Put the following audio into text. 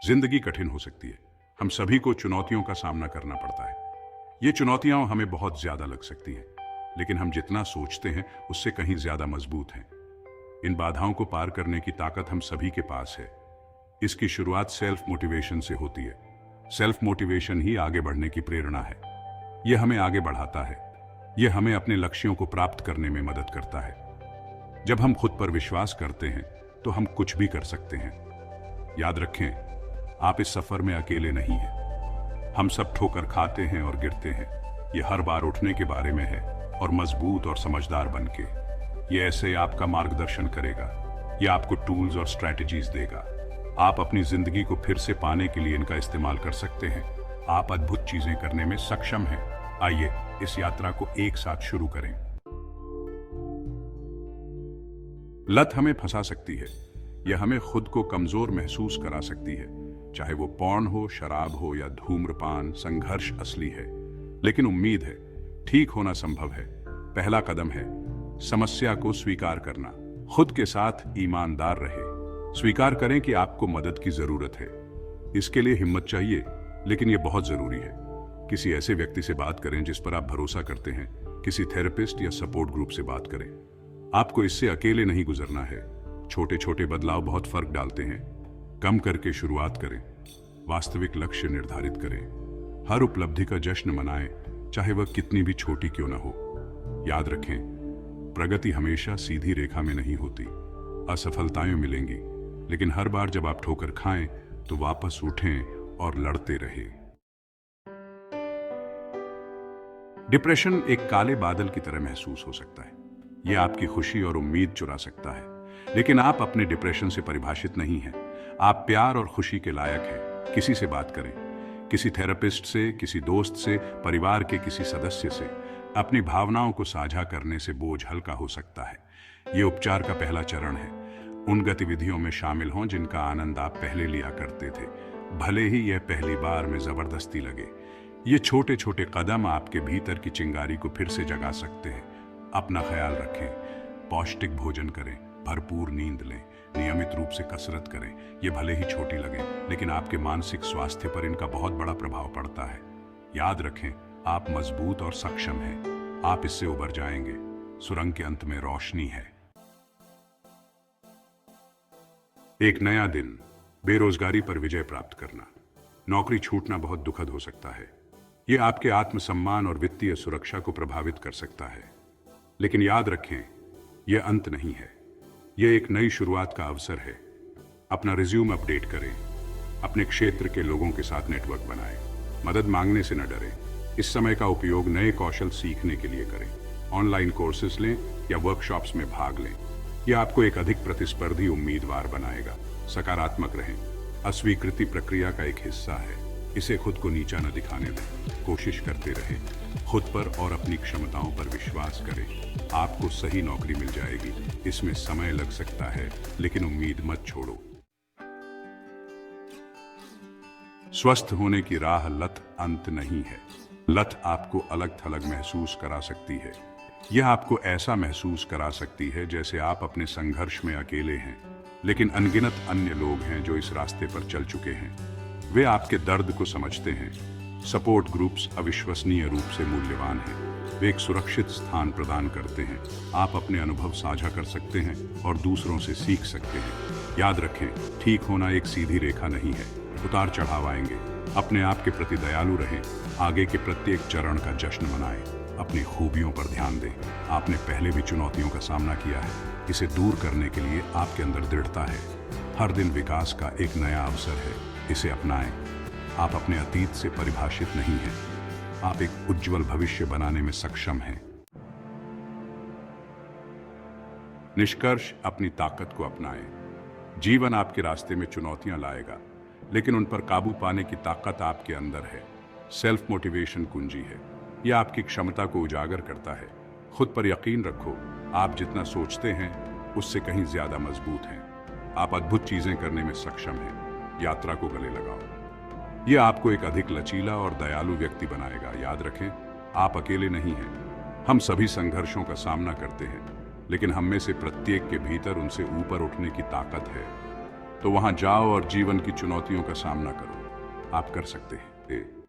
जिंदगी कठिन हो सकती है। हम सभी को चुनौतियों का सामना करना पड़ता है। ये चुनौतियां हमें बहुत ज्यादा लग सकती हैं, लेकिन हम जितना सोचते हैं उससे कहीं ज्यादा मजबूत हैं। इन बाधाओं को पार करने की ताकत हम सभी के पास है। इसकी शुरुआत सेल्फ मोटिवेशन से होती है। सेल्फ मोटिवेशन ही आगे बढ़ने की प्रेरणा है। यह हमें आगे बढ़ाता है। यह हमें अपने लक्ष्यों को प्राप्त करने में मदद करता है। जब हम खुद पर विश्वास करते हैं तो हम कुछ भी कर सकते हैं। याद रखें, आप इस सफर में अकेले नहीं हैं। हम सब ठोकर खाते हैं और गिरते हैं। यह हर बार उठने के बारे में है और मजबूत और समझदार बनके। ये ऐसे आपका मार्गदर्शन करेगा। यह आपको टूल्स और स्ट्रैटेजीज देगा। आप अपनी जिंदगी को फिर से पाने के लिए इनका इस्तेमाल कर सकते हैं। आप अद्भुत चीजें करने में सक्षम हैं। आइए इस यात्रा को एक साथ शुरू करें। लत हमें फंसा सकती है। यह हमें खुद को कमजोर महसूस करा सकती है। चाहे वो पॉर्न हो, शराब हो या धूम्रपान, संघर्ष असली है। लेकिन उम्मीद है, ठीक होना संभव है। पहला कदम है समस्या को स्वीकार करना। खुद के साथ ईमानदार रहे। स्वीकार करें कि आपको मदद की जरूरत है। इसके लिए हिम्मत चाहिए, लेकिन यह बहुत जरूरी है। किसी ऐसे व्यक्ति से बात करें जिस पर आप भरोसा करते हैं। किसी थेरेपिस्ट या सपोर्ट ग्रुप से बात करें। आपको इससे अकेले नहीं गुजरना है। छोटे छोटे बदलाव बहुत फर्क डालते हैं। कम करके शुरुआत करें। वास्तविक लक्ष्य निर्धारित करें। हर उपलब्धि का जश्न मनाएं, चाहे वह कितनी भी छोटी क्यों ना हो। याद रखें, प्रगति हमेशा सीधी रेखा में नहीं होती। असफलताएं मिलेंगी, लेकिन हर बार जब आप ठोकर खाएं तो वापस उठें और लड़ते रहें। डिप्रेशन एक काले बादल की तरह महसूस हो सकता है। यह आपकी खुशी और उम्मीद चुरा सकता है। लेकिन आप अपने डिप्रेशन से परिभाषित नहीं हैं। आप प्यार और खुशी के लायक हैं। किसी से बात करें, किसी थेरेपिस्ट से, किसी दोस्त से, परिवार के किसी सदस्य से। अपनी भावनाओं को साझा करने से बोझ हल्का हो सकता है। यह उपचार का पहला चरण है। उन गतिविधियों में शामिल हों जिनका आनंद आप पहले लिया करते थे, भले ही यह पहली बार में जबरदस्ती लगे। ये छोटे छोटे कदम आपके भीतर की चिंगारी को फिर से जगा सकते हैं। अपना ख्याल रखें, पौष्टिक भोजन करें, भरपूर नींद लें, नियमित रूप से कसरत करें। ये भले ही छोटी लगे, लेकिन आपके मानसिक स्वास्थ्य पर इनका बहुत बड़ा प्रभाव पड़ता है। याद रखें, आप मजबूत और सक्षम हैं। आप इससे उबर जाएंगे। सुरंग के अंत में रोशनी है। एक नया दिन, बेरोजगारी पर विजय प्राप्त करना। नौकरी छूटना बहुत दुखद हो सकता है। यह आपके आत्मसम्मान और वित्तीय सुरक्षा को प्रभावित कर सकता है। लेकिन याद रखें, यह अंत नहीं है। यह एक नई शुरुआत का अवसर है। अपना रिज्यूम अपडेट करें। अपने क्षेत्र के लोगों के साथ नेटवर्क बनाएं। मदद मांगने से न डरें। इस समय का उपयोग नए कौशल सीखने के लिए करें। ऑनलाइन कोर्सेज लें या वर्कशॉप्स में भाग लें। यह आपको एक अधिक प्रतिस्पर्धी उम्मीदवार बनाएगा। सकारात्मक रहें। अस्वीकृति प्रक्रिया का एक हिस्सा है। इसे खुद को नीचा न दिखाने दें। कोशिश करते रहें। खुद पर और अपनी क्षमताओं पर विश्वास करें। आपको सही नौकरी मिल जाएगी। इसमें समय लग सकता है, लेकिन उम्मीद मत छोड़ो। स्वस्थ होने की राह लत अंत नहीं है। लत आपको अलग थलग महसूस करा सकती है। यह आपको ऐसा महसूस करा सकती है जैसे आप अपने संघर्ष में अकेले हैं। लेकिन अनगिनत अन्य लोग हैं जो इस रास्ते पर चल चुके हैं। वे आपके दर्द को समझते हैं। सपोर्ट ग्रुप्स अविश्वसनीय रूप से मूल्यवान हैं। वे एक सुरक्षित स्थान प्रदान करते हैं। आप अपने अनुभव साझा कर सकते हैं और दूसरों से सीख सकते हैं। याद रखें, ठीक होना एक सीधी रेखा नहीं है। उतार चढ़ाव आएंगे। अपने आप के प्रति दयालु रहें। आगे के प्रत्येक चरण का जश्न मनाएं। अपनी खूबियों पर ध्यान दें। आपने पहले भी चुनौतियों का सामना किया है। इसे दूर करने के लिए आपके अंदर दृढ़ता है। हर दिन विकास का एक नया अवसर है। इसे अपनाएं। आप अपने अतीत से परिभाषित नहीं हैं। आप एक उज्जवल भविष्य बनाने में सक्षम हैं। निष्कर्ष, अपनी ताकत को अपनाएं। जीवन आपके रास्ते में चुनौतियां लाएगा, लेकिन उन पर काबू पाने की ताकत आपके अंदर है। सेल्फ मोटिवेशन कुंजी है। यह आपकी क्षमता को उजागर करता है। खुद पर यकीन रखो। आप जितना सोचते हैं उससे कहीं ज्यादा मजबूत हैं। आप अद्भुत चीजें करने में सक्षम हैं। यात्रा को गले लगाओ। यह आपको एक अधिक लचीला और दयालु व्यक्ति बनाएगा। याद रखें, आप अकेले नहीं हैं। हम सभी संघर्षों का सामना करते हैं, लेकिन हम में से प्रत्येक के भीतर उनसे ऊपर उठने की ताकत है। तो वहां जाओ और जीवन की चुनौतियों का सामना करो। आप कर सकते हैं।